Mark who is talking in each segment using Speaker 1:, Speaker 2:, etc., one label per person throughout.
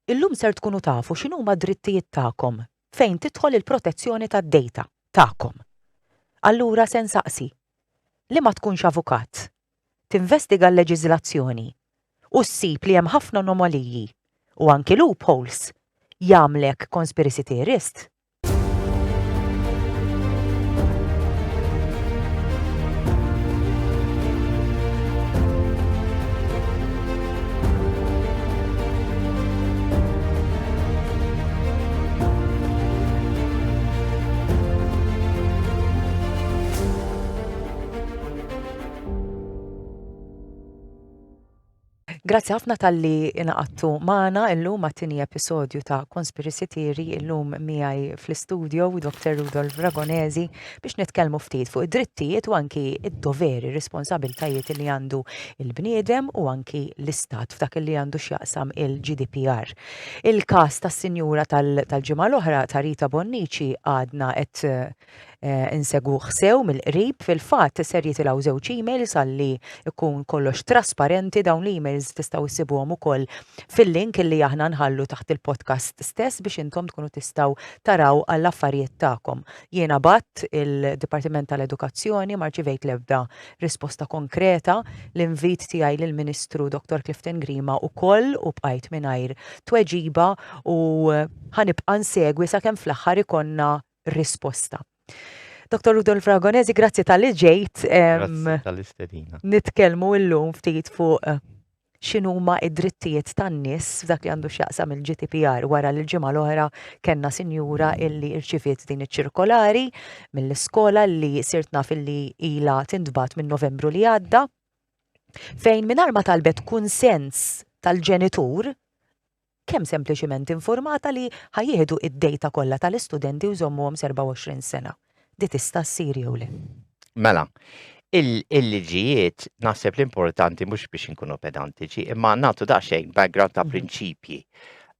Speaker 1: Illum ser tkunu tafu x'inhuma drittijiet tagħkom fejn tidħol il-protezzjoni tad-dejta tagħkom. Allura se nsaqsi, li ma tkunx avukat, tinvestiga l-leġiżlazzjoni u ssib li hemm ħafna anomaliji u anki loopholes jagħmlek conspiracy theorist. Grazzi ħafna tal-li inaqattu magħna illum għat-tieni episodju ta' Conspiracy Theory illum miegħi fl-istudio Dr. Rudolf Vragonesi biex nitkellmu ftit fuq id-drittijiet u anki id-doveri, responsabiltajiet li għandu il-bniedem u anki l-istat f'dak li għandu x'jaqsam il-GDPR. Il-każ tas-sinjura tal-ġimgħa l-oħra ta' Rita Bonnici għadna qed inseguh sew mill-qrib fil-fatt ser jitilgħu żewġ emails għalli ikun kollox trasparenti dawn l-emails tistgħu issibuhom ukoll fil-link li aħna nħallu taħt il-podcast stess biex intom tkunu tistgħu taraw għall-affarijiet tagħkom. Jiena batt il-Dipartiment tal-Edukazzjoni ma rċivejt l-ebda risposta konkreta l-invit tiegħi lill-Ministru Dr. Clifton Grima ukoll u bqajt mingħajr tweġiba u ħanibqa' nsegwi sakemm fl-aħħar ikonna risposta. Dr. Rudolf Vragonesi, grazzi tal-li ġejt.
Speaker 2: Grazzi tal-istedina.
Speaker 1: Nitkellmu llum ftit fuq x'inhuma id-drittijiet tan-nies f'dak li għandu x'jaqsam il-GDPR wara li l-ġimgħa l-oħra kellna sinjura illi rċiviet din iċ-ċirkolari mill-iskola li sirt naf illi ilha tintbagħat minn Novembru li għadda fejn mingħajr ma talbet kunsens tal-ġenitur kemm sempliċiment informata li ħajjieħdu id-dejta kollha tal-istudenti u żommuhom 24 sena. Di tista' ssir jew le.
Speaker 2: Mela, il-liġijiet naħseb l-importanti mhux biex inkunu pedantiċi, imma nagħtu daqsxejn background ta' prinċipji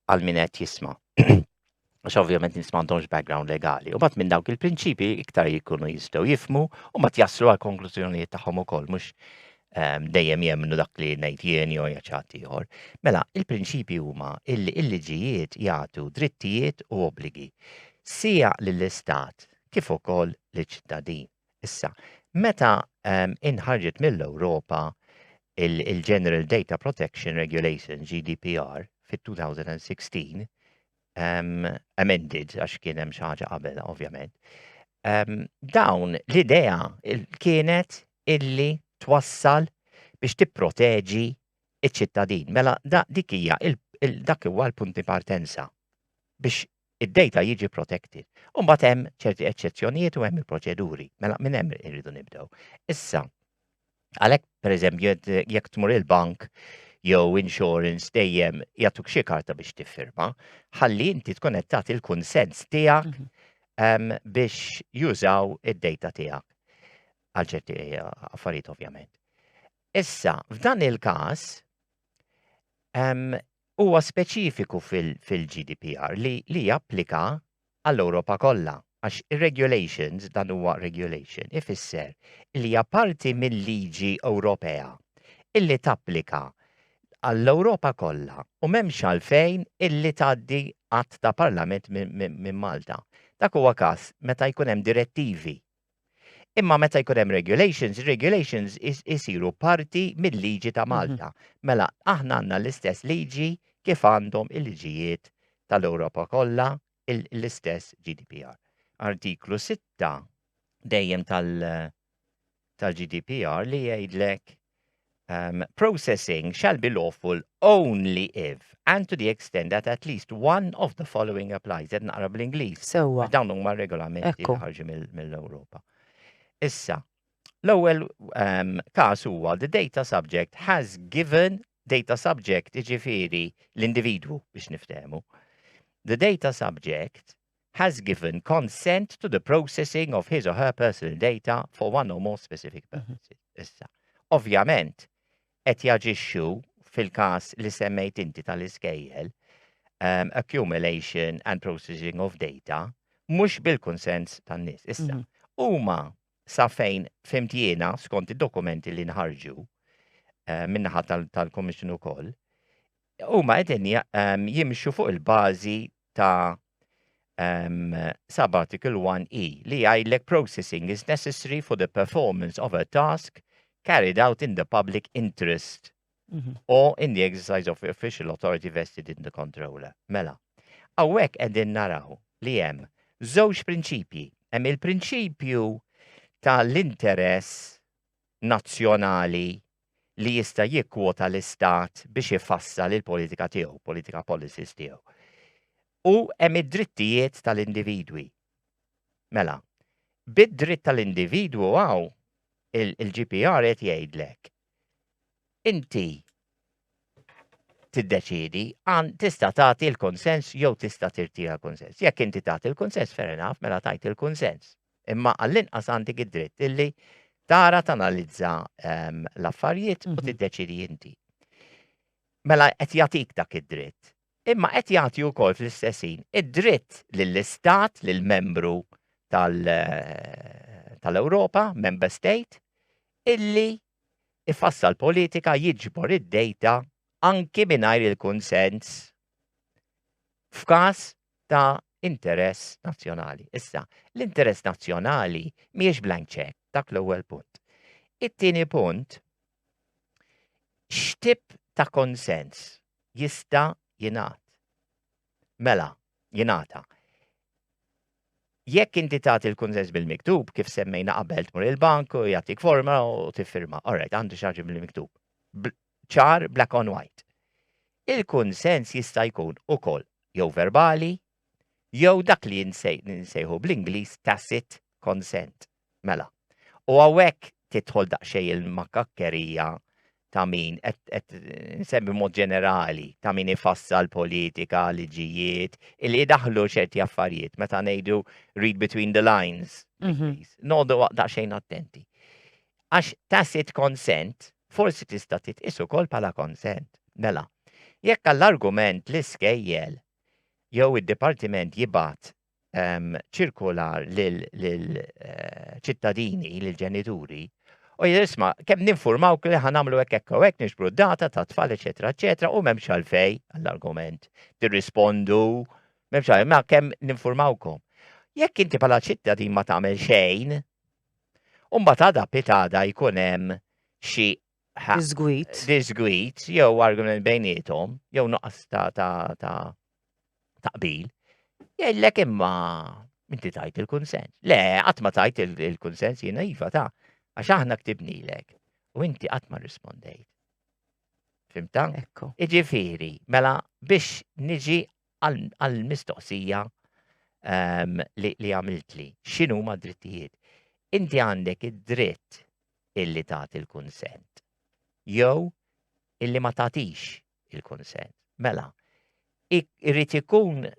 Speaker 2: għal min qed jisma'. Għax ovvjament nies m'għandhomx background legali. U mbagħad minn dawk il-prinċipji iktar jkunu jistgħu jifhmu u mbagħad jaslu għal konklużjonijiet tagħhom ukoll mhux dejjem jemmnu dak li ngħid jien jew jaċċat ieħor. Mela, il-prinċipji huma il-liġijiet jagħtu drittijiet u obbligi sija lill-istat kif ukoll liċ-ċittadin. Issa, meta inħarġet mill-Ewropa il-General Data Protection Regulation GDPR fit-2016 amended għax kien hemm xi ħaġa qabel ovvjament. Dawn l-idea kienet illi twassal biex tipproteġi iċ-ċittadin. Mela dik hija dak huwa l-punt di partenza biex id-data jiġi protected. U mbagħad hemm ċerti eċċezzjonijiet u hemm il-proċeduri. Mela minn hemm irridu nibdew. Issa, għalhekk pereżempju jekk tmur il-bank jew insurance dejjem jagħtuk xi karta biex tiffirma, ħalli inti tkun qed tagħti l-kunsens tiegħek biex jużaw id-data tiegħek għal ċerti affarijiet ovvjament. Issa, f'dan il-każ huwa speċifiku fil-GDPR li japplika għall-Ewropa kollha għax ir-regulations dan huwa regulation ifisser li hija parti mill-liġi Ewropea illi tapplika għall-Ewropa kollha u m'hemmx għalfejn illi tgħaddi att ta' Parlament minn Malta. Dak huwa każ meta jkun hemm direttivi. Imma meta jkun hemm regulations isiru parti mill-liġi ta' Malta. Mela aħna għandna l-istess liġi kif għandhom il-liġijiet tal-Ewropa kollha l-istess GDPR. Artiklu 6 dejjem tal-GDPR li jgħidlek processing shall be lawful only if and to the extent that at least one of the following applies. Qed naqra bl-Ingliż.
Speaker 1: Sewwa.
Speaker 2: Dawn huma regolamenti li ħarġu mill-Ewropa. Issa, l-ewwel każ huwa the data subject has given data subject jiġifieri l-individwu biex niftehmu. The data subject has given consent to the processing of his or her personal data for one or more specific purposes. Issa, ovvjament, qed jaġixxu fil-każ li semmejt inti tal-iskejjel accumulation and processing of data mhux bil-kunsens tan-nies. Issa, huma sa fejn fimt jiena skont id-dokumenti li nħarġu minnaħa tal-Commission ukoll, huma qegħdin jimxu fuq il-bażi ta' sub-article 1E li jgħidlek processing is necessary for the performance of a task carried out in the public interest or in the exercise of official authority vested in the controller. Mela, hawnhekk qegħdin naraw li hemm żewġ prinċipji. Hemm il-prinċipju tal-interess nazzjonali li jista' jikkwota l-istat biex ifassal il-politika tiegħu, politika policies tiegħu. U hemm id-drittijiet tal-individwi. Mela, bid-dritt tal-individwu hawn il-GPR qed jgħidlek. Inti tiddeċiedi tista' tagħti l-konsens jew tista' tirtira l-konsens. Jekk inti tagħti l-konsens fair enough, mela tajt il-konsens. Imma għall-inqas għandek id-dritt illi tara tanalizza l-affarijiet u tiddeċidi inti. Mela qed jagħtik dak id-dritt. Imma qed jagħti wkoll fl-istessin id-dritt lill-istat, lill-membru tal-Ewropa, member state, illi ifassal politika jiġbor id-data anki mingħajr il-konsens f'każ ta' interess nazzjonali. Issa, l-interess nazzjonali mhijiex blank check, dak l-ewwel punt. It-tieni punt, x'tip ta' konsens jista' jingħat. Mela, jingħata. Jekk inti tagħti l-konsens bil-miktub, kif semmejna qabel tmur il-bank u jagħtik forma u tiffirma. Alright, għandu xi ħaġa bil-miktub. Ċar, black on white. Il-konsens jista' jkun ukoll jew verbali, jew dak li nsejħu bl-Ingliż tacit consent. Mela. U hawnhekk tidħol daqsxejn il-makakkerija ta' min qed nsemmi mod ġenerali ta' min ifassal politika, liġijiet, illi jdaħħlu ċerti affarijiet meta ngħidu read between the lines. Nodu daqsxejn attenti. Għax tacit consent forsi tista' titqis ukoll bħala consent. Mela, jekk għall-argument l-iskejjel jew id-dipartiment jibgħat ċirkular lil ċittadini, lil ġenituri, u jisma, kemm ninfurmawk li ħanamlu hekk u hekk nixbru data ta' tfal, eċetera, eċetera, u m'hemmx għalfejn għall-argument. Tirrispondu, m'hemmx għalfejn, ma kemm ninfurmawkom. Jekk inti bħala ċittadin ma tagħmel xejn, u mbagħad għadha pitada jkun hemm xi disgwit, jew argument bejniethom, jew nuqqas ta' taqbil, jgħidlek imma inti tajt il-kunsens. Le, qatt ma tajt il-kunsens jiena iva ta' għax aħna ktibnilek u inti qatt ma rispondejt. Fimta?
Speaker 1: Ekku.
Speaker 2: Iġifieri, mela biex niġi għall-mistoqsija li għamiltli. X'inhu ma drittijiet? Inti għandek id-dritt illi tagħti il-kunsent. Jew illi ma tagħtix il-kunsent. Mela, irrid ikun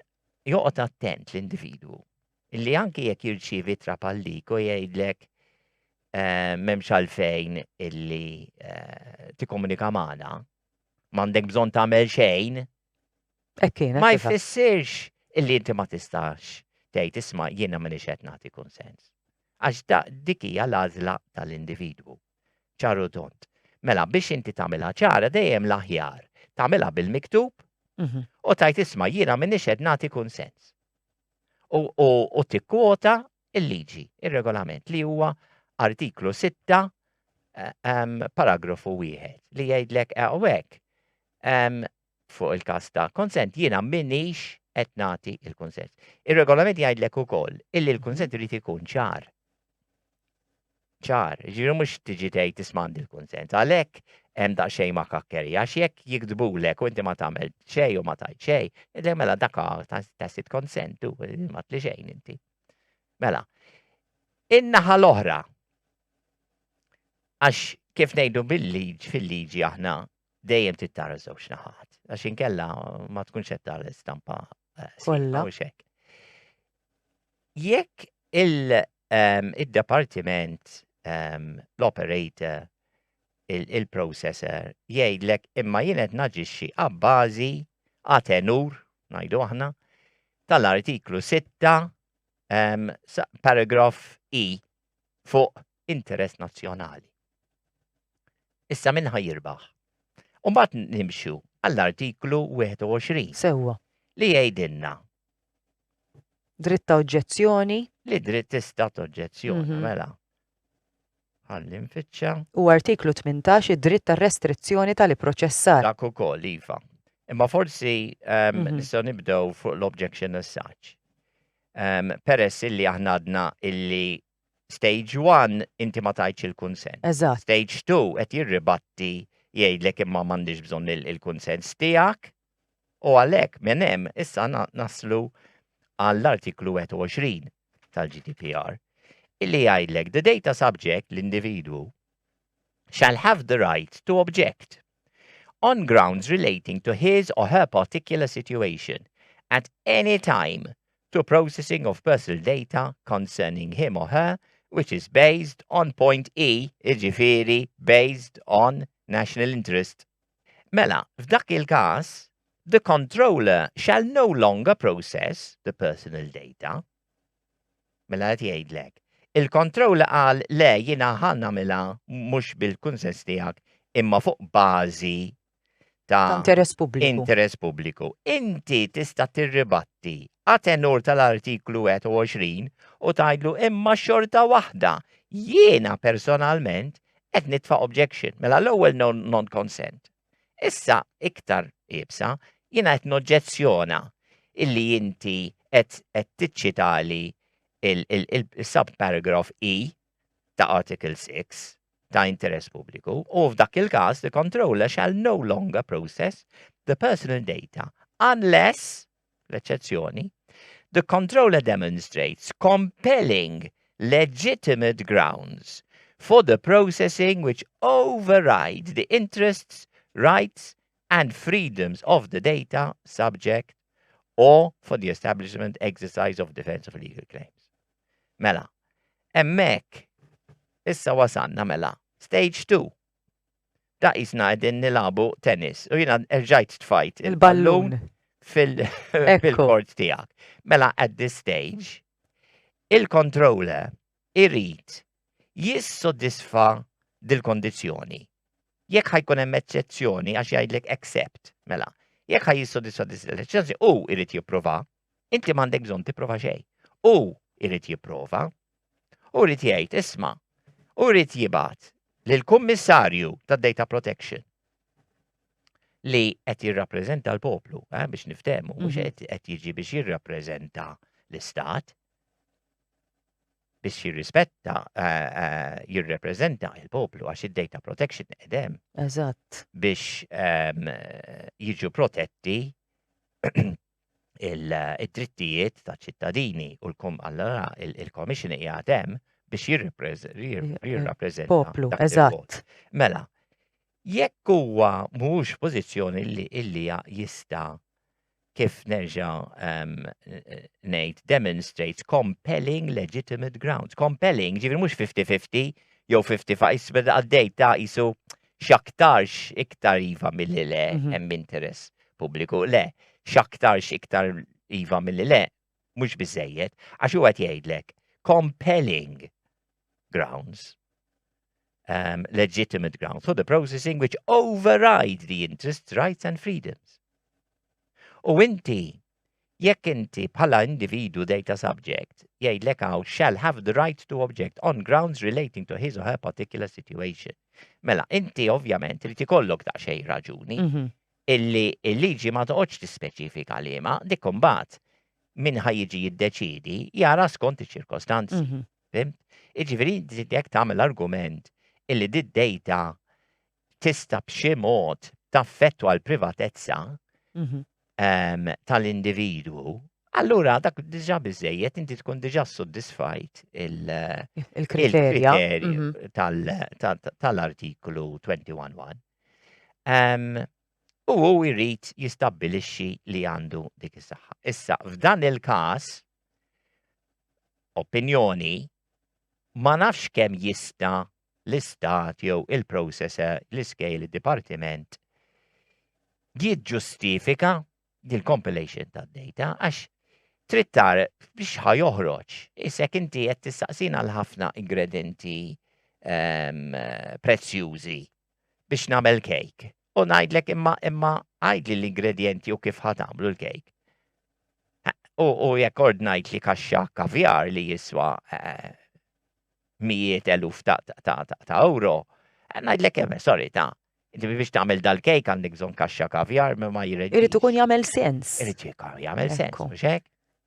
Speaker 2: joqgħod attent l-individwu illi anke jekk jirċievi trapallik u jgħidlek m'hemmx għalfejn illi tikkomunika magħna, m'għandek bżonn tagħmel xejn, ma jfissirx illi inti ma tistax tgħid isma' jiena m'iniex qed nagħti kunsens. Għax dik hija l-għażla tal-individwu. ċaru tont. Mela biex inti tagħmilha ċara dejjem l-aħjar. Tagħmilha bil-miktub u tajt isma' jiena m'iniex qed nagħti kunsens. U tikkwota il-liġi, ir-regolament li huwa artiklu 6 paragrafu 1 li jgħidlek hawnhekk fuq il-każ ta' konsent jiena m'iniex qed nagħti il-kunsens. Ir-regolament jgħidlek ukoll illi l-kunsent irid ikun ċar. ċar, ġiru mhux tiġi tgħid tismandi l-kunsens. Għalhekk hemm daqsxejn ma' kakkerija għax jekk jikdbulek u inti ma tagħmel xejn u ma tajt xejn, idher mela dak tacit consent tu ma tli xejn inti. Mela, in-naħa l-oħra għax kif ngħidu fil-liġi aħna dejjem tittara żewġ naħat. Għax inkella ma tkunx qed tara l-istampa kollha. Jekk il-departiment l-operator il-processor jgħidlek imma jien qed naġixxi għabbażi għatenur ngħidu aħna tal-artiklu 6 paragraf I fuq interess nazzjonali. Issa minn ħajjirbaħ. U mbagħad nimxu għall-artiklu 21
Speaker 1: Sewwa.
Speaker 2: li jgħidilna
Speaker 1: Dritt ta' oġġezzjoni
Speaker 2: li dritt tista' toġġezzjona
Speaker 1: Mhm.
Speaker 2: mela. Ħalli nfittxa
Speaker 1: u artiklu 18 id-dritt ta' restrizzjoni tal-ipproċessar.
Speaker 2: dak ukoll iva. Imma forsi
Speaker 1: Mhm.
Speaker 2: nistgħu nibdew fuq l-objection as such. Peress illi aħna għadna illi stage 1 inti ma tajtx il-kunsent.
Speaker 1: Eżatt.
Speaker 2: Stage 2 qed jirribatti jgħidlek imma m'għandix bżonn il-kunsens tiegħek u għalhekk minn hemm issa naslu għall-artiklu 21 tal-GDPR illi jgħidlek the data subject l-individwu shall have the right to object on grounds relating to his or her particular situation at any time to processing of personal data concerning him or her which is based on point E, iġifieri based on national interest. Mela, f'dak il-każ, the controller shall no longer process the personal data. Mela qed jgħidlek. Il-controller qal le jiena ħannamilha mhux bil-kunsens tiegħek imma fuq bażi ta'
Speaker 1: Interess pubbliku.
Speaker 2: interess pubbliku. Inti tista' tirribatti għat-tenur tal-artiklu 21 u tgħidlu imma xorta waħda jiena personalment qed nitfa' objection mela l-ewwel non-consent. Issa iktar ibsa jiena qed noġġezzjona illi inti qed tiċċitali il-subparagraph E ta' Article 6 ta' interess pubbliku u f'dak il-każ the controller shall no longer process the personal data unless, l-eċċezzjoni, the controller demonstrates compelling legitimate grounds for the processing which override the interests, rights and freedoms of the data subject or for the establishment exercise of defense of legal claims. Mela, emmek issa wasanna mela, stage 2. Da isna għedin nilabu tennis u jina erġajt tfajt il-ballun fil-kort tijak. Mela, at this stage, il-controller irrit jissodisfa dil-kondizjoni. Jekk ħajkun hemm eċċezzjoni għax jgħidlek accept, mela. Jekk ħaj jissodisfa dil-eċċezzjoni, u irrit jipprova, inti m'għandek bżonn tipprova xejn. U irrit jipprova, u irrit jgħid isma' u rrit jibat lill-Kummissarju tad-Data Protection li qed jirrappreżenta l-poplu, biex niftehmu, mhux qed jiġi biex jirrappreżenta l-Istat, biex jirrispetta jirrappreżenta l-poplu għax id-Data Protection qedem.
Speaker 1: Eżatt.
Speaker 2: Biex jiġu protetti il-drittijiet ta' ċittadini u allora il-Commission qiegħed hemm biex jirrappreżenta
Speaker 1: poplu, eżatt.
Speaker 2: Mela, jekk huwa mhux pożizzjoni illi jista' kif nerġa' ngħid demonstrates compelling legitimate grounds. Compelling ġifieri mhux 50-50 jew 55 beda għaddejta qisu x'aktarx iktar iva milli le hemm interess pubbliku. Le, x'aktarx iktar iva milli le mhux biżejjed għax huwa qed jgħidlek compelling grounds, legitimate grounds for the processing which override the interests, rights and freedoms. U inti, jekk inti bħala individu data subject, jgħidlek hawn shall have the right to object on grounds relating to his or her particular situation. Mela, inti ovvjament li tikollok ta' xejn raġuni, illi il-liġi ma toqgħodx tispeċifika liema, dik imbagħad min ħajjiġi jiddeċidi jara skont iċ-ċirkostanzi. Fimt? Iġifieri jekk tagħmel argument illi did-data tista' b'xi mod taffettwa l-privatezza tal-individwu, allura dak diġà biżejjed inti tkun diġà soddisfajt il-kriterju tal-artiklu 21.1. U jrid jistabbilixxi li għandu dik is-saħħa. Issa f'dan il-każ opinjoni ma nafx kemm jista' l-istat jew il-processor, l-iskejl, id-dipartiment jiġġustifika dil-compilation tad-data għax trid tara biex ħajoħroġ. Isek inti qed tistaqsina għal ħafna ingredienti prezzjużi biex nagħmel cake. U ngħidlek imma għajdli l-ingredienti u kif ħatamlu l-kejk. U jekk ordnajt li kaxxa kavjar li jiswa mijiet eluf ta' euro, ngħidlek sorry inti biex tagħmel dal-kejk għandek bżonn kaxxa kavjar ma jirreġix.
Speaker 1: Irid ikun jagħmel sens.
Speaker 2: Irid jagħmel sens,
Speaker 1: Ekku.
Speaker 2: mhux hekk?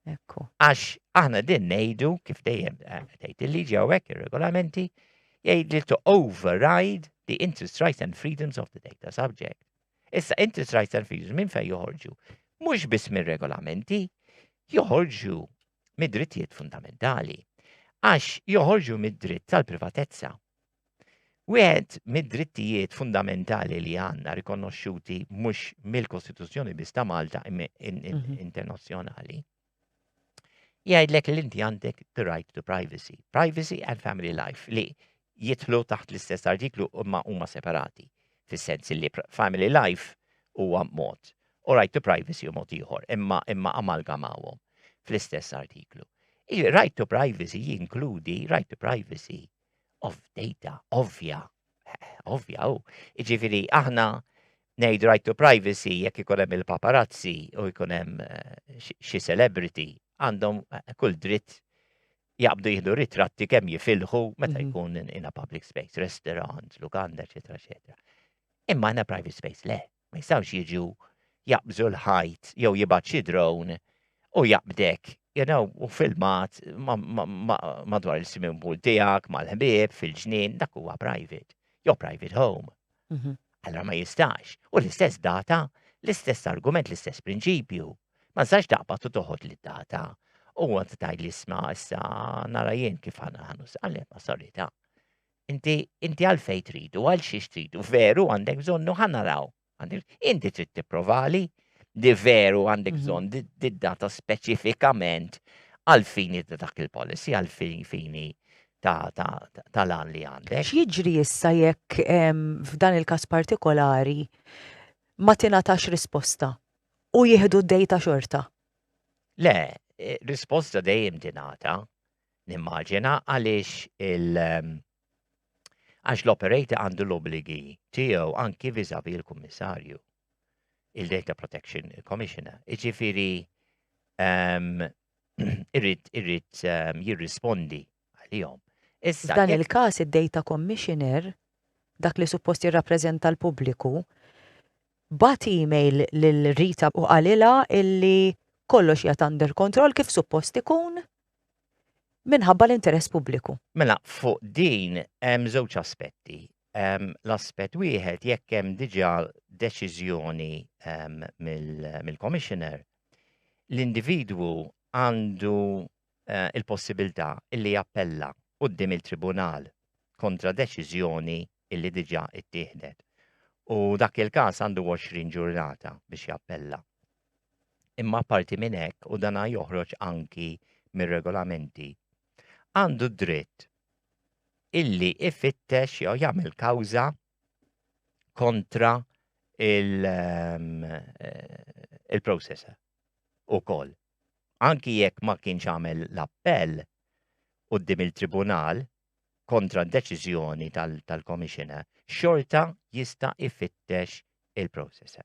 Speaker 1: Ekku.
Speaker 2: Għax aħna din ngħidu kif dejjem tgħid il-liġi hawnhekk ir-regolamenti jgħidli to override the interest rights and freedoms of the data subject. Issa interest rights and freedoms minn fejn joħorġu? Mhux biss mir-regolamenti, joħorġu mid-drittijiet fundamentali. Għax joħorġu mid-dritt tal-privatezza. Wieħed mid-drittijiet fundamentali li għandna rikonoxxuti mhux mill-Kostituzzjoni biss ta' Malta internazzjonali. Jgħidlek li inti għandek the right to privacy. Privacy and family life li jidħlu taħt l-istess artiklu ma huma separati. Fis-sens li family life huwa mod. U right to privacy u mod ieħor, imma amalgamawhom fl-istess artiklu. Il-right to privacy jinkludi right to privacy of data, ovvja. Iġifieri aħna ngħidu right to privacy jekk ikun hemm il-paparazzi u jkun hemm xi celebrity għandhom kull dritt jaqbdu jieħdu ritratti kemm jifilħu meta jkun in a public space, restaurant, lukanda, eċetera, eċetera. Imma għandna private space le, ma jistgħux jiġu jaqbżu l-ħajt jew jibgħat xi drone u jaqbdek, u filmat madwar il-swimming pool tiegħek mal-ħbieb fil-ġnien, dak huwa private, jew private home. Allora ma jistax. U l-istess data, l-istess argument, l-istess prinċipju. Ma nistax taqbad u toħod lid-data. U għant tajt li isma' issa nara jien kif ħanus. Għalli ma sorrita. Inti għalfej tridu, għal xiex tridu, veru għandek bżonnu ħanaraw. Inti trid tipprovali, di veru għandek bżonn di data speċifikament għal fini ta' dak il-policy, għal fini tal-għan li għandek.
Speaker 1: X'jiġri issa jekk f'dan il-każ partikolari ma tingħatax risposta u jieħdu d-dejta xorta?
Speaker 2: Le, risposta dejjem tingħata, nimmaġina għaliex għax l-operator għandu l-obligi tiegħu anki viżavi il-kummissarju, il-Data Protection Commissioner. Iġifieri irrid jirrispondi għalihom.
Speaker 1: F'dan il-każ id-Data Commissioner, dak li suppost jirrappreżenta l-pubbliku, bat email lil Rita u qalilha illi kollox jgħat under control kif suppost ikun minħabba l-interess pubbliku.
Speaker 2: Mela, fuq din hemm żewġ aspetti. L-aspett wieħed jekk hemm diġà deċiżjoni mill-Commissioner, l-individwu għandu il-possibilità illi jappella quddiem il-tribunal kontra deċiżjoni illi diġà ittieħdet. U dak il-każ għandu 20 ġurnata biex jappella. Imma parti minn hekk u dana joħroġ anki mir-regolamenti. Għandu dritt illi ifittex jew jagħmel kawża kontra il-processor ukoll. Anki jekk ma kienx għamel l-appell quddiem il-tribunal kontra d-deċiżjoni tal-Commissioner, xorta jista' ifittex il-processor.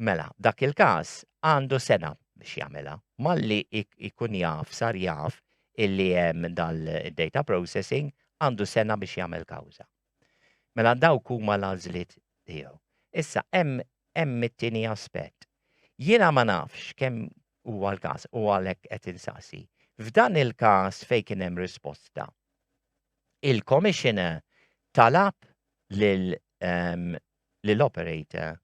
Speaker 2: Mela, dak il-każ għandu sena biex jagħmilha. Malli ikun sar jaf illi hemm dal-data processing għandu sena biex jagħmel kawża. Mela dawk huma l-għażliet tiegħu. Issa hemm it-tieni aspett. Jiena ma nafx kemm huwa l-każ u għalhekk qed insaqsi. F'dan il-każ fejn kien hemm risposta. Il-Commissioner talab lill-operator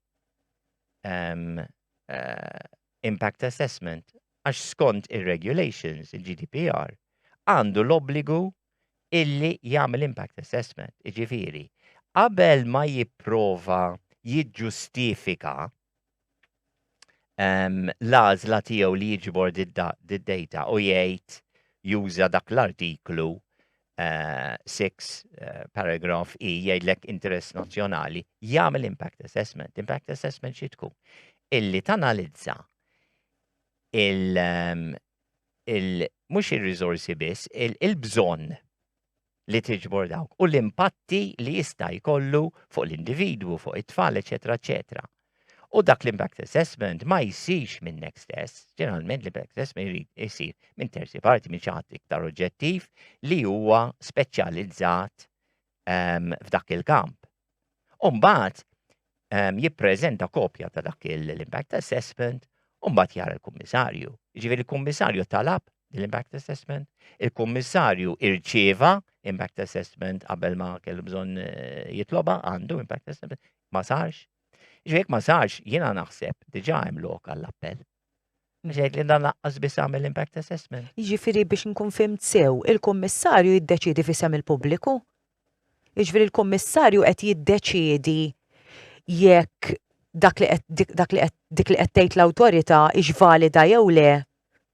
Speaker 2: impact assessment għax skont ir-regulations, il-GDPR, għandu l-obbligu illi jagħmel impact assessment. Iġifieri, qabel ma jipprova jiġġustifika l-għażla tiegħu li jiġbor id-data u jgħid juża dak l-artiklu 6 paragraf E jgħidlek interess nazzjonali, jagħmel impact assessment. Impact assessment xi tkun illi tanalizza mhux ir-riżorsi biss, il-bżonn li tiġbor dawk u l-impatti li jista' jkollu fuq l-individwu, fuq it-tfal, eċetera, eċetera. U dak l-impact assessment ma jsirx minnek stess, ġeneralment l-impact assessment jrid isir minn terzi parti minn xi ħadd iktar oġġettiv li huwa speċjalizzat f'dak il-kamp. U mbagħad jippreżenta kopja ta' dak l-impact assessment u mbagħad jara l-kummissarju. Jiġifieri il-kummissarju talab l-impact assessment, il-kummissarju irċieva impact assessment qabel ma kellu bżonn jitloba għandu impact assessment, ma sarx. Jiġifieri ma sarx jiena naħseb diġà hemm lok għall-appell. Biex li dan laqqas biss għamel impact assessment.
Speaker 1: Jiġifieri biex nkun fimt sew, il-kummissarju jiddeċiedi fisem il-pubbliku? Jiġifieri il-kummissarju qed jiddeċiedi jekk dik li qed tgħid l-awtorità hix valida jew le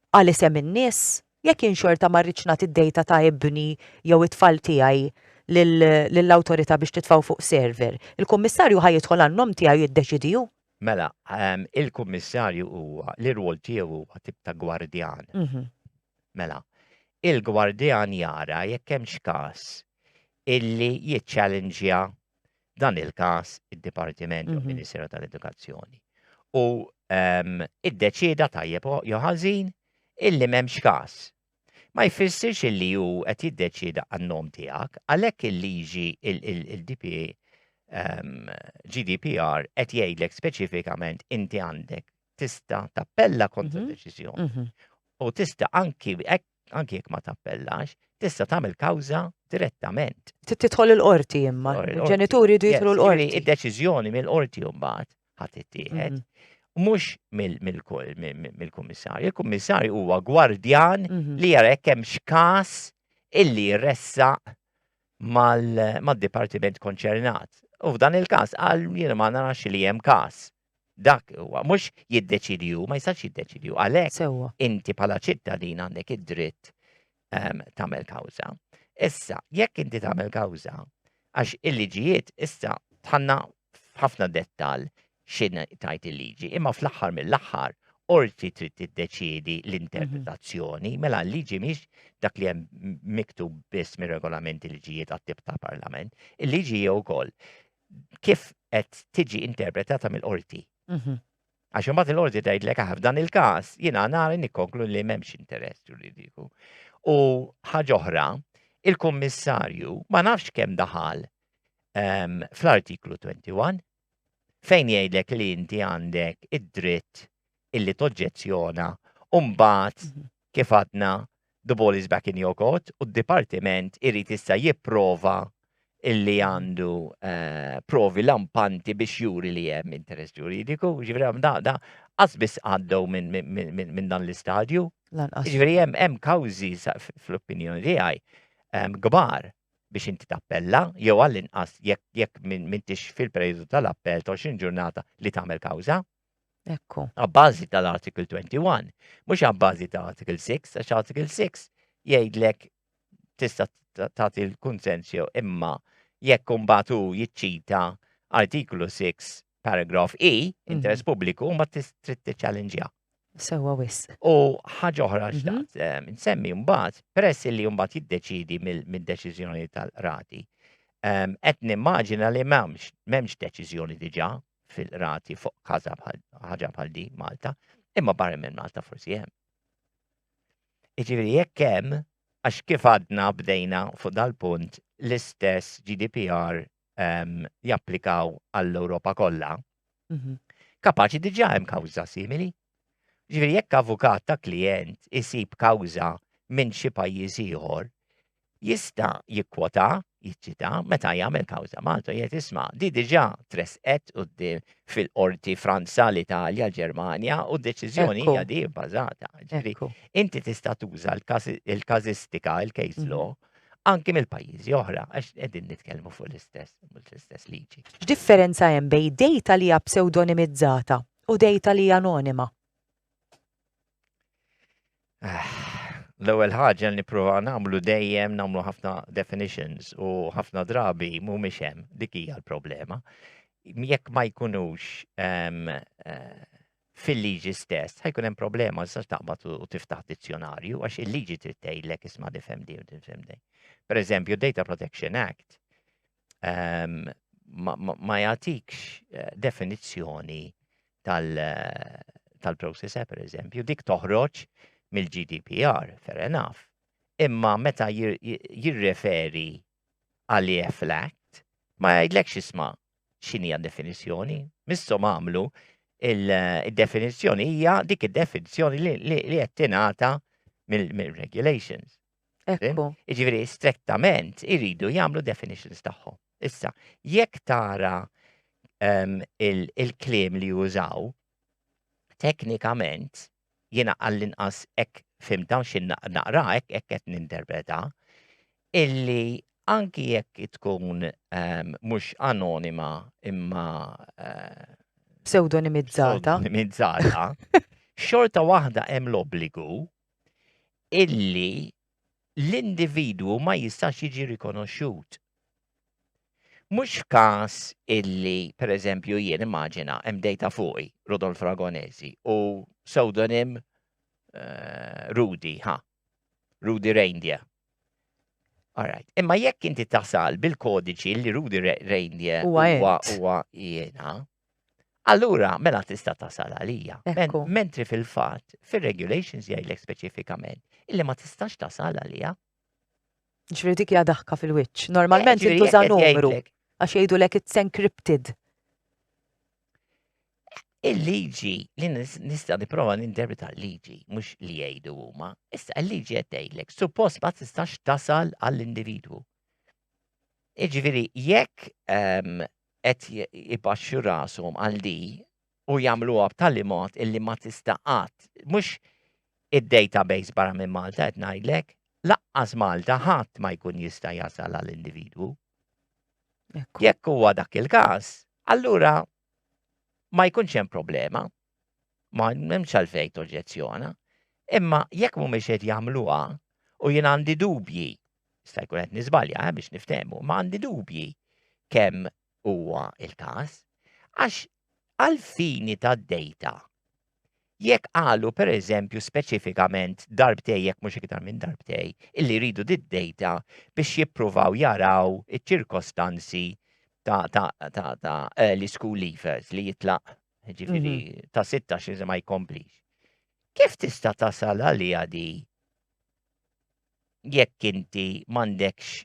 Speaker 1: għal isem in-nies, jekk jien xorta ma rridx nagħti d-dejta ta' ibni jew it-tfal tiegħi lill-awtorità biex titfgħu fuq server. Il-kummissarju ħajjidħol għan-nom tiegħu jiddeċidiju?
Speaker 2: Mela, il-kummissarju huwa l-irwol tiegħu huwa tip ta' gwardjan. Mela, il-gwardjan jara jekk hemmx każ illi jiċċallenġja dan il-każ id-Dipartiment jew Ministeru tal-Edukazzjoni. U iddeċieda tajjeb jew ħażin illi m'hemmx każ. Ma jfissirx illi hu qed jiddeċieda għan-nom tiegħek, għalhekk il-liġi GDPR qed jgħidlek speċifikament inti għandek tista' tappella kontra deċiżjoni. U tista' anki jekk ma tappellax, tista' tagħmel kawża direttament.
Speaker 1: Tidħol il-qorti imma. Il-ġenituri jdu jidħlu l-qorti.
Speaker 2: Id-deċiżjoni mill-qorti mbagħad ħadd ittieħed. Mhux mill-kummissarju. Il-kummissarju huwa gwardjan li jara jekk hemmx każ illi jressaq mad-dipartiment konċernat. U f'dan il-każ qal jiena ma narax li hemm każ. Dak huwa mhux jiddeċidiju, ma jistax jiddeċidiju għalhekk inti bħala ċittadin għandek id-dritt tagħmel kawża. Issa, jekk inti tagħmel kawża, għax il-liġijiet issa tħanna f'ħafna dettall x'in tajt il-liġi, imma fl-aħħar mill-aħħar qorti trid tiddeċiedi l-interpretazzjoni, mela l-liġi mhix dak li hemm miktub biss mir-regolamenti liġijiet għat-tip ta' parlament, il-liġi hija wkoll kif qed tiġi interpretata mill-qorti. Għax imbagħad il-qorti tgħidlek f'dan il-każ jiena nara nikkonklu li m'hemmx interess ġuridiku. U ħaġa oħra, il-kummissarju ma nafx kemm daħal fl-artiklu 21 fejn jgħidlek li inti għandek id-dritt illi toġġezzjona u mbagħad kif għadna the ball is back in your court u d-dipartiment irid issa jipprova illi għandu provi lampanti biex juri li hemm interess ġuridiku, ġifieri da qasbis għaddew minn dan l-istadju. Ġifieri hemm kawżi fl-opinjoni tiegħi kbar biex inti tappella, jew għall-inqas jekk m'intix fil-perjodu tal-appell 20 ġurnata li tagħmel kawża.
Speaker 1: Ekku.
Speaker 2: Għabbażi tal-Article 21, mhux għabbażi tal-Article 6, għax Article 6 jgħidlek tista' tagħti l-kunsens jew imma jekk imbagħad hu jiċċita Artiklu 6 paragraf E, interess pubbliku, mbagħad trid tiċċallenġja.
Speaker 1: Sewwa wisq.
Speaker 2: U ħaġa oħra xtaqt nsemmi mbagħad peress li mbagħad jiddeċidi mid-deċiżjoni tal-rati. Qed nimmaġina li m'hemmx deċiżjoni diġà fil-rati fuq ħaġa bħal di Malta, imma barra minn Malta forsi hemm. Jiġifieri jekk hemm għax kif għadna bdejna fuq dal-punt l-istess GDPR japplikaw għall-Ewropa kollha, kapaċi diġà hemm kawża simili. Ġifieri jekk avukat ta' klijent isib kawża minn xi pajjiż ieħor, jista' jikkwota, jiċċita meta jagħmel kawża Malta jgħid isma' di diġà tresqet quddiem fil-qorti Franza, l-Italja, l-Ġermanja u d-deċiżjoni hija di bbażata. Ġifieri inti tista' tuża il-każistika, il-case law, anke mill-pajjiżi oħra għax qegħdin nitkellmu fuq l-istess liġi.
Speaker 1: X'differenza hemm bejn dejta li hija pseudonimizzata u dejta li hija anonima?
Speaker 2: L-ewwel ħaġa li nipprova nagħmlu dejjem nagħmlu ħafna definitions u ħafna drabi mhumiex hemm, dik hija l-problema. Jekk ma jkunux fil-liġi stess, ħajkun hemm problema sa taqbad u tiftaħ dizzjonarju għax il-liġi trid tgħidlek isma' tifhem di u tifhem dej. Pereżempju, Data Protection Act ma jagħtikx definizzjoni tal-processor, pereżempju, dik toħroġ mill-GDPR, fair enough. Imma meta jirreferi għal EFL Act, ma jgħidlekx isma' x'inhi definizzjoni, missom għamlu il-definizzjoni hija dik id-definizzjoni li qed tingħata mill-regulations.
Speaker 1: Ekku.
Speaker 2: Jiġifieri strettament iridu jagħmlu definitions tagħhom. Issa, jekk tara il-kliem li jużaw, teknikament jiena għall-inqas hekk fimta x'in naqra hekk qed ninterpreta, illi anki jekk tkun mhux anonima imma
Speaker 1: Pseudonimizzata.
Speaker 2: Xorta waħda hemm l-obbligu illi l-individwu ma jistax jiġi rikonoxxut. Mhux f'każ illi, pereżempju, jien immaġina hemm dejta fuqi, Rudolf Ragonesi, u pseudonym Rudy Reindeer. Alright. Imma jekk inti tasal bil-kodiċi li Rudy Reindeer huwa jiena, allura mela tista' tasal għalija. Mentri fil-fatt, fir-regulations jgħidlek speċifikament illi ma tistax tasal għalija.
Speaker 1: Ġifieri dik hija daħka fil-wiċċ. Normalment intuża numru għax jgħidulek it's encrypted.
Speaker 2: Il-liġi li nista' nipprova ninterpreta l-liġi mhux li jgħidu huma. Issa l-liġi qed tgħidlek suppost ma tistax tasal għall-individwu. Jiġifieri jekk qed ibaxxu rashom għal di u jagħmluha b'tali mod illi ma tista' qatt mhux id-database barra minn Malta qed ngħidlek, laqqas Malta ħadd ma jkun jista' jasal għall-individwu. Jekk huwa dak il-każ, allura ma jkunx hemm problema, ma m'hemmx għalfejn toġġezzjona, imma jekk mhumiex qed jagħmluha u jien għandi dubji, sta jkun qed niżbalja biex niftehmu, ma għandi dubji kemm huwa il-każ, għax għal-fini tad-data jekk qalu pereżempju speċifikament darbtej jekk mhux iktar minn darbtej illi jridu did-data biex jippruvaw jaraw iċ-ċirkostanzi ta' early school leavers li jitlaq ġifieri ta' 16 ma jkomplix. Kif tista' tasal għalija di jekk inti m'għandekx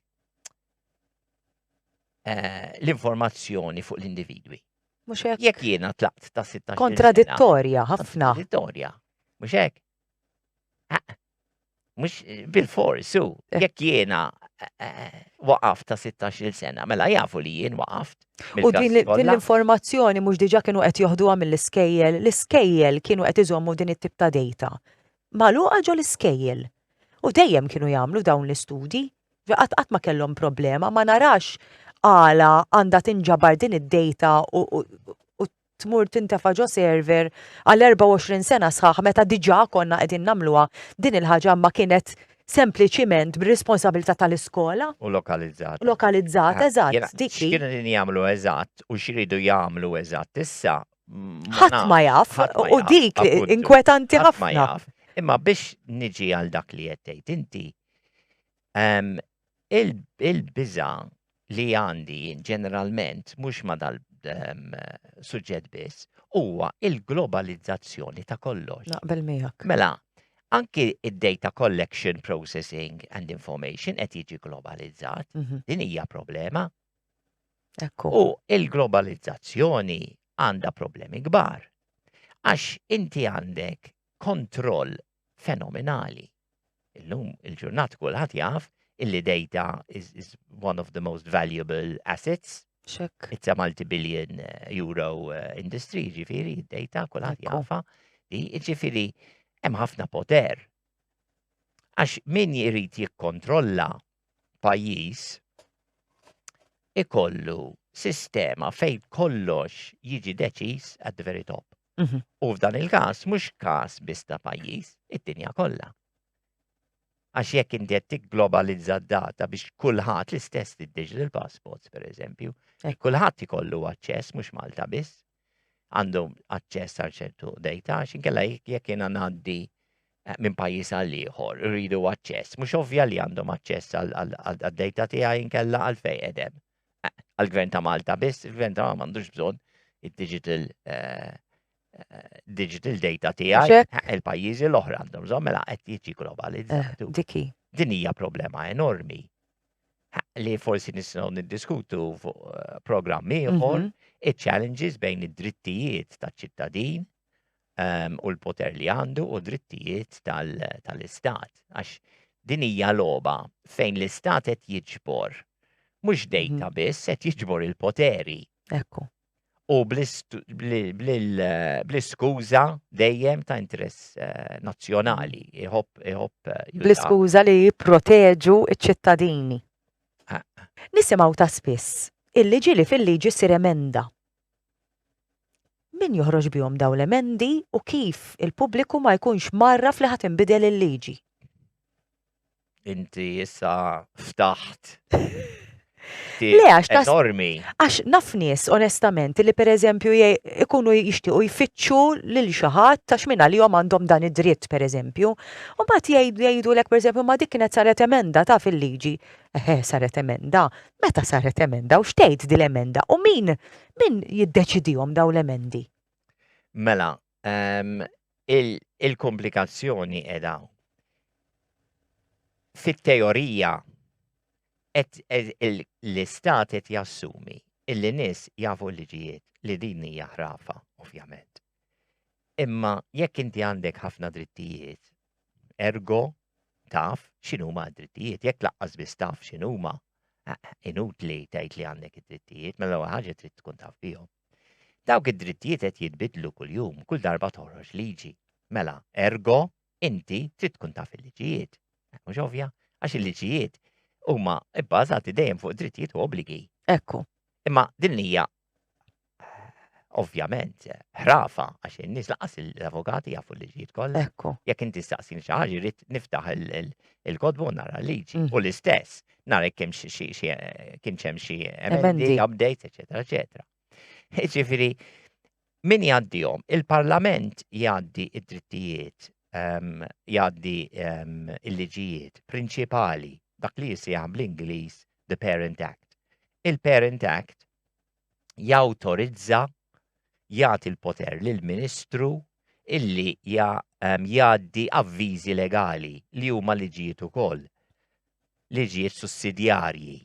Speaker 2: l-informazzjoni fuq l-individwi?
Speaker 1: Mhux hekk.
Speaker 2: Jekk jiena tlaqt ta' 16
Speaker 1: kontradittorja ħafna.
Speaker 2: Kontradittorja. Mhux hekk? Mhux bil-forsu. Jekk jiena waqaft ta' 16 sena, mela jafu li jien waqaft.
Speaker 1: U din l-informazzjoni mhux diġà kienu qed joħduha mill-iskejjel, l-iskejjel kienu qed iżommu din it-tip ta' dejta. Magħluqa ġo l-iskejjel. U dejjem kienu jagħmlu dawn l-istudji, qatt ma kellhom problema, ma narax għala għandha tinġabar din id-data u tmur tintefa' ġo server għal 24 sena sħaħ meta diġà konna qegħdin nagħmluha din il-ħaġa ma kienet sempliċiment bir-responsabilità tal-iskola.
Speaker 2: U lokalizzata.
Speaker 1: Lokalizzata, eżatt.
Speaker 2: X'kienu din jagħmlu eżatt u x'iridu jagħmlu eżatt issa.
Speaker 1: Ħadd ma jaf u dik inkwetanti ħafna.
Speaker 2: Imma biex niġi għal dak li qed tgħid inti il-biża' li għandi ġeneralment mhux ma dal-suġġett biss huwa il-globalizzazzjoni ta' kollox.
Speaker 1: Naqbel miegħek.
Speaker 2: Mela, anki id-data collection, processing and information qed jiġi globalizzat. Din hija problema. U il-globalizzazzjoni għandha problemi kbar. Għax inti għandek kontroll fenomenali. Illum il-ġurnat kulħadd jaf illi data is one of the most valuable assets.
Speaker 1: Check.
Speaker 2: It's a multi-billion euro industry, ġifiri, data kulħadd jafa. Ġifiri, hemm ħafna poter. Għax min jrid jikkontrolla pajjiż ikollu sistema fejn kollox jiġi deċiż at the very top. U f'dan il-każ mhux każ biss ta' pajjiż, id-dinja kollha. Għax jekk inti qed tikglobalizza d-data biex kulħadd l-istess id-digital passports pereżempju, kulħadd ikollu aċċess mhux Malta biss. għandhom aċċess għal ċertu data, għax inkella jekk jiena ngħaddi minn pajjiż għal ieħor, irridu aċċess. Mhux ovvja li għandhom aċċess għad-data tiegħi inkella għal fejn qegħdem. Għall-Gvern ta' Malta biss, il-Gvern ta' Malta m'għandux bżonn id-digital data tiegħi, il-pajjiżi l-oħra għandhom bżonn mela qed jiġi globalizzatu.
Speaker 1: Diki.
Speaker 2: Din hija problema enormi li forsi nistgħu niddiskutu fuq programm ieħor iċ-challenges bejn id-drittijiet taċ-ċittadin u l-poter li għandu u drittijiet tal-istat. Għax din hija logħba fejn l-istat qed jiġbor mhux dejta biss qed jiġbor il-poteri.
Speaker 1: Ekku.
Speaker 2: U bl-iskuża dejjem ta' interess nazzjonali.
Speaker 1: Bl-iskuża li jipproteġu iċ-ċittadini. Nisimgħu ta' spiss, il-liġi li fil-liġi ssir emenda. Min joħroġ bihom dawn l-emendi u kif il-pubbliku ma jkunx marraf li ħadd inbidel il-liġi?
Speaker 2: Inti issa ftaħt.
Speaker 1: Le,
Speaker 2: enormi.
Speaker 1: Għax naf nies onestament li pereżempju ikunu jixtiequ jfittxu lil xi ħadd ta' x'min għalihom għandhom dan id-dritt pereżempju. U mbagħad jgħidulek pereżempju ma dik kienet saret emenda ta' fil-liġi. Saret emenda. Meta saret emenda u xtejt din l-emenda? U min jiddeċidihom dawn l-emendi?
Speaker 2: Mela, il-komplikazzjoni qiegħda fit-teorija l-istat qed jassumi illi nies jafu l-liġijiet li din hija ħrafa, ovvjament. Imma jekk inti għandek ħafna drittijiet, ergo taf x'inhuma d-drittijiet, jekk laqqas biss taf x'inhuma, inutli tgħid li għandek id-drittijiet, mela ħaġa trid tkun taf bihom. Dawk id-drittijiet qed jitbidlu kuljum, kull darba toħroġ liġi. Mela, ergo inti trid tkun taf il-liġijiet. Mhux ovvja, għax il-liġijiet huma bbażati dejjem fuq drittijiet u obbligi.
Speaker 1: Ekku.
Speaker 2: Imma din hija ovvjament ħrafa għax in-nies laqas l-avukati jafu l-liġijiet kollha.
Speaker 1: Ekku.
Speaker 2: Jekk inti staqsini xi ħaġa jrid niftaħ il-kodbu nara l-liġi u l-istess nara kemm kien hemm xi emendi, updates, eċetera, eċetera. Ġifieri min jgħaddihom? Il-Parlament jgħaddi id-drittijiet, jgħaddi il-liġijiet prinċipali dak li jisejjaħ bl-Ingliż the Parent Act. Il-Parent Act jawtorizza jagħti l-poter lill-Ministru illi jgħaddi avviżi legali li huma liġijiet ukoll. Liġijiet sussidjarji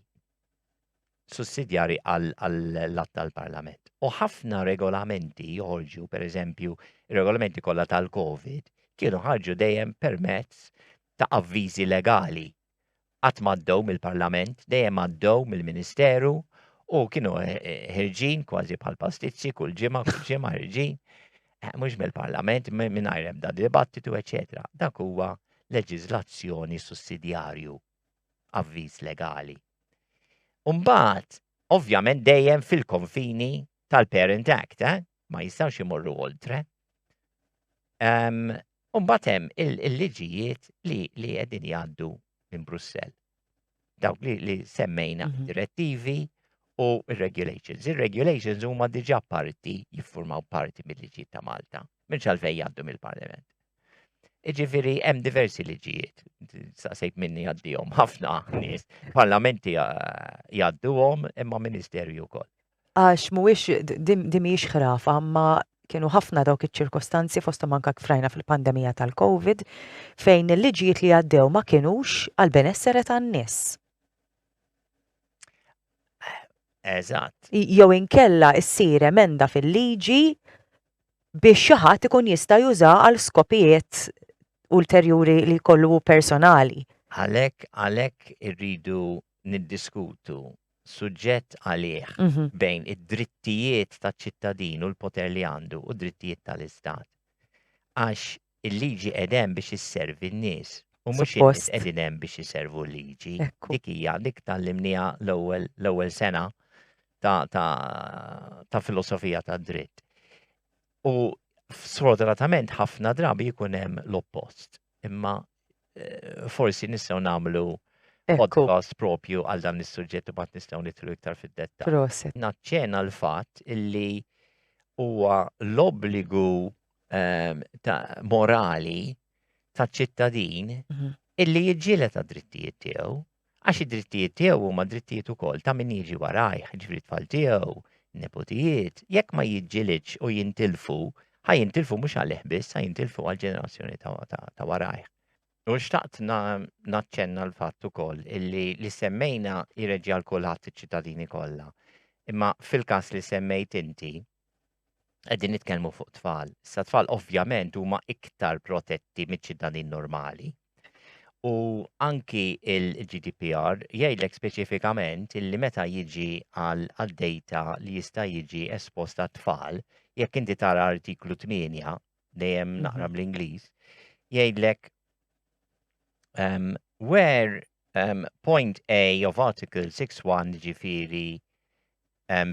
Speaker 2: għall-att tal-Parlament. U ħafna regolamenti joħorġu, pereżempju, ir-regolamenti kollha tal-COVID kienu ħarġu dejjem permezz ta' avviżi legali. Qatt m'għaddew mill-Parlament, dejjem għaddew mill-Ministeru u kienu ħirġin kważi bħal pastizzi kull ġimgħa ħirġin, mhux mill-Parlament mingħajr ebda dibattitu, eċetera. Dak huwa leġiżlazzjoni sussidjarju, avviż legali. Mbagħad, ovvjament dejjem fil-konfini tal-Parent Act, ma jistgħux imorru oltre. Mbagħad hemm il-liġijiet li qegħdin jgħaddu minn Brussell. Dawk li semmejna direttivi u regulations. Ir-regulations huma diġà parti jiffurmaw parti mill-liġijiet ta' Malta, minn x'għalfejn jgħaddu mill-Parlament. Ġifieri hemm diversi liġijiet. Saqsejt minni jgħaddihom ħafna nies. Parlamenti jgħadduhom imma ministerju wkoll.
Speaker 1: Għax mhuwiex din mhijiex ħrafa, imma kienu ħafna dawk iċ-ċirkostanzi fosthom anke frajna fil-pandemija tal-COVID fejn il-liġijiet li għaddew ma kienux għal benessere tan-nies.
Speaker 2: Eżatt.
Speaker 1: Jew inkella ssir emenda fil-liġi biex xi ħadd ikun jista' juża għal skopijiet ulterjuri li jkollu personali.
Speaker 2: Għalhekk irridu niddiskutu suġġett għalih bejn id-drittijiet taċ-ċittadin u l-poter li għandu u d-drittijiet tal-istat. Għax il-liġi qegħdem biex isservi n-nies u mhux in-nies qegħdin hemm biex iservu l-liġi. Dik hija dik tallimniha l-ewwel sena ta' filosofija tad-dritt. U sfortunatament ħafna drabi jkun hemm l-oppost. Imma forsi nistgħu nagħmlu podcast propju għal dan is-suġġett u mbagħad nistgħu nidħlu iktar fid-dettall.
Speaker 1: Proset.
Speaker 2: Naċċena l-fatt illi huwa l-obbligu morali taċ-ċittadin illi jiġġieled għad-drittijiet tiegħu, għax id-drittijiet tiegħu huma drittijiet ukoll ta' min jiġi warajh, ġifieri tfal tiegħu, nepotijiet, jekk ma jiġġielidx u jintilfu, ħajjintilfu mhux għalih biss, ħajjintilfu għall-ġenerazzjoni ta' warajh. U xtaqt naċċenna l-fatt ukoll illi li semmejna jirreġġi għal kulħadd iċ-ċittadini kollha. Imma fil-każ li semmejt inti, qegħdin nitkellmu fuq tfal. Sa tfal ovvjament huma iktar protetti miċ-ċittadin normali. U anki il-GDPR jgħidlek speċifikament illi meta jiġi għal data li jista' jiġi espost għat-tfal, jekk inti tara artiklu 8 dejjem naqra bl-Ingliż, jgħidlek where point A of Article 6.1 ġifieri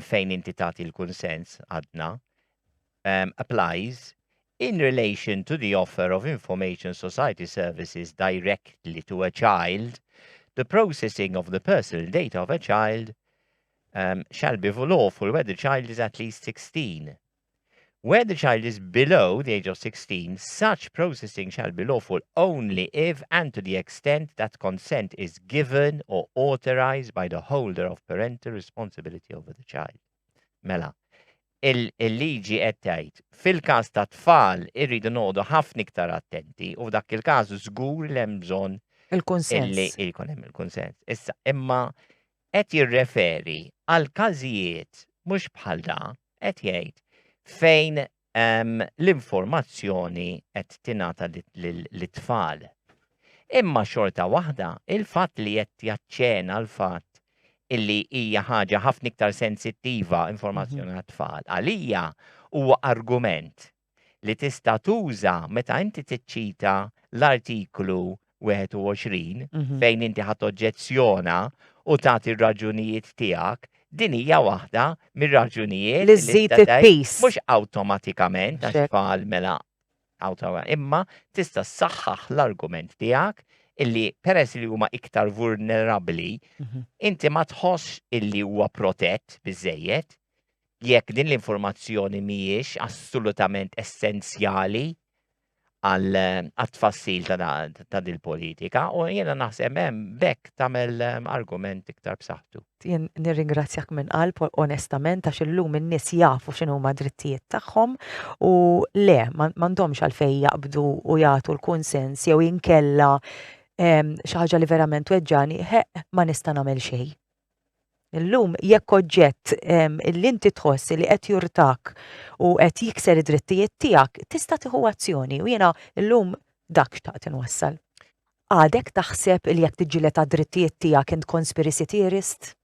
Speaker 2: fejn inti tagħti l-kunsens għadna applies in relation to the offer of information society services directly to a child, the processing of the personal data of a child shall be lawful where the child is at least 16. Where the child is below the age of 16, such processing shall be lawful only if and to the extent that consent is given or authorized by the holder of parental responsibility over the child. Mela, il-liġi qed tgħid fil-każ ta' tfal irridu noqogħdu ħafna iktar attenti u f'dak il-każ żgur li hemm bżonn illi jkun hemm il-kunsens. Issa imma qed jirreferi għal każijiet mhux bħal da qed jgħid fejn l-informazzjoni qed tingħata lit-tfal. Imma xorta waħda il-fatt li qed jaċċena l-fatt illi hija ħaġa ħafna iktar sensittiva informazzjoni għat-tfal. Għalija huwa argument li tista' tuża meta inti tiċċita l-artiklu 21 fejn inti ħadd oġġezzjona u tagħti r-raġunijiet tiegħek, din hija waħda mir-raġunijiet
Speaker 1: li żżid il-peace.
Speaker 2: Mhux awtomatikament għax tfal mela imma tista' ssaħħaħ l-argument tiegħek illi peress li huma iktar vulnerabbli, inti ma tħoss illi huwa protett biżejjed jekk din l-informazzjoni mhijiex assolutament essenzjali għat-tfassil ta' dil-politika u jiena naħseb hemm bekk tagħmel argument iktar b'saħħtu.
Speaker 1: Jien nirringrazzjak minn qalb onestament għax illum in-nies jafu x'inhuma drittijiet tagħhom u le m'għandhomx għalfejn jaqbdu u jagħtu l-kunsens jew inkella xi ħaġa li verament weġġani, ma nista' nagħmel xejn. Illum jekk oġġett li inti tħoss li qed jurtak u qed jikser id-drittijiet tiegħek, tista' tieħu azzjoni u jiena llum dak xtaqt inwassal. Għadek taħseb li jekk tiġġieled għad-drittijiet tiegħek int conspiracy theorist?